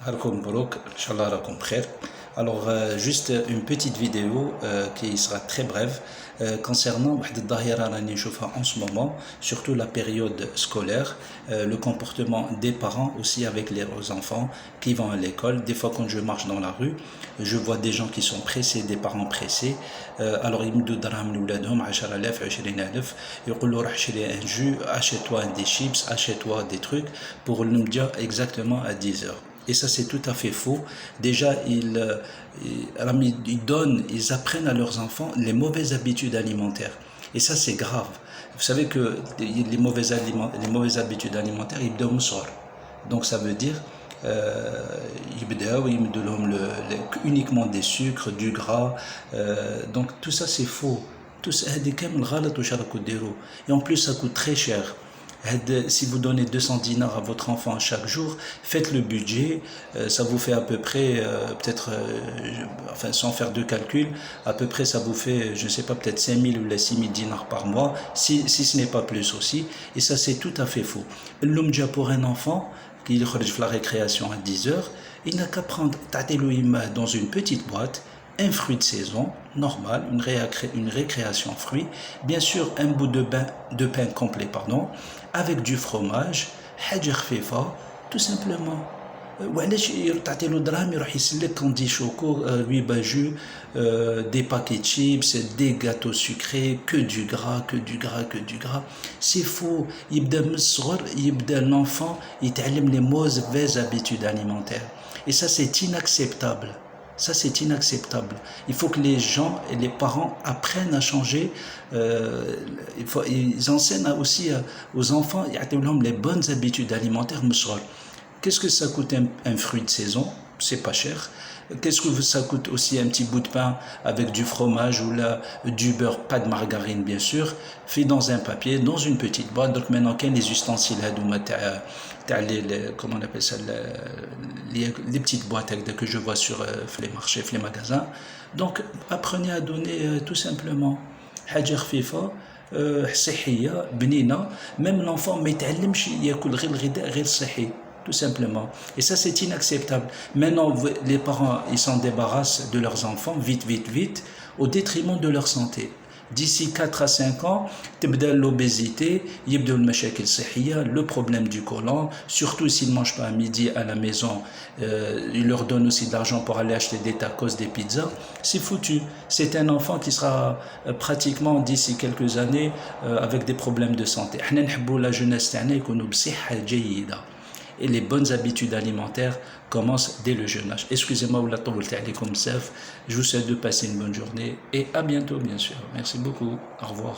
Harkoum Brook, Inch'Allah rakoum khair. Alors, juste une petite vidéo qui sera très brève concernant واحد الظاهرة راني نشوفها en ce moment, surtout la période scolaire, le comportement des parents aussi avec les enfants qui vont à l'école. Des fois, quand je marche dans la rue, je vois des gens qui sont pressés, des parents pressés. Alors, يمدوا دراهم لولادهم 10,000 20,000 يقولوا روح اشتري un jus, achète-toi des chips, achète-toi des trucs pour le dire exactement à 10 heures. Et ça, c'est tout à fait faux. Déjà, ils donnent, ils apprennent à leurs enfants les mauvaises habitudes alimentaires. Et ça, c'est grave. Vous savez que les mauvaises habitudes alimentaires, ils donnent sort. Donc, ça veut dire, ils donnent uniquement des sucres, du gras. Donc, tout ça, c'est faux. Tout ça, et en plus, ça coûte très cher. Si vous donnez 200 dinars à votre enfant chaque jour, faites le budget, ça vous fait à peu près, peut-être, enfin sans faire de calcul, à peu près ça vous fait, je ne sais pas, peut-être 5 000 ou 6 000 dinars par mois, si ce n'est pas plus aussi, et ça c'est tout à fait faux. L'umja pour un enfant, qui fait la récréation à 10 heures, il n'a qu'à prendre dans une petite boîte, un fruit de saison, normal, une récréation fruit, bien sûr un bout de pain complet, pardon, avec du fromage, حاجة خفيفة, tout simplement. وعلاش تعطيلو دراهم يروح يسلك كوندي شوكو 8 باجو, des paquets de chips, des gâteaux sucrés, que du gras, que du gras, que du gras. C'est faux. يبدا من الصغر, يبدا l'enfant يتعلم les mauvaises habitudes alimentaires. Et ça c'est inacceptable. Ça, c'est inacceptable. Il faut que les gens et les parents apprennent à changer. Ils enseignent aussi aux enfants les bonnes habitudes alimentaires. Qu'est-ce que ça coûte un fruit de saison? C'est pas cher. Qu'est-ce que ça coûte aussi un petit bout de pain avec du fromage ou là, du beurre, pas de margarine bien sûr, fait dans un papier, dans une petite boîte. Donc maintenant, qu'il y a les ustensiles, comment on appelle ça, les petites boîtes que je vois sur les marchés, les magasins. Donc apprenez à donner tout simplement. حاجة خفيفة صحية بنينة, même l'enfant ما يتعلمش ياكل غير الغذاء غير صحي. Tout simplement. Et ça, c'est inacceptable. Maintenant, les parents, ils s'en débarrassent de leurs enfants, vite, vite, vite, au détriment de leur santé. D'ici 4 à 5 ans, l'obésité, le problème du côlon, surtout s'ils ne mangent pas à midi à la maison, ils leur donnent aussi de l'argent pour aller acheter des tacos, des pizzas, c'est foutu. C'est un enfant qui sera pratiquement d'ici quelques années avec des problèmes de santé. La jeunesse, et les bonnes habitudes alimentaires commencent dès le jeune âge. Excusez-moi, je vous souhaite de passer une bonne journée et à bientôt bien sûr. Merci beaucoup. Au revoir.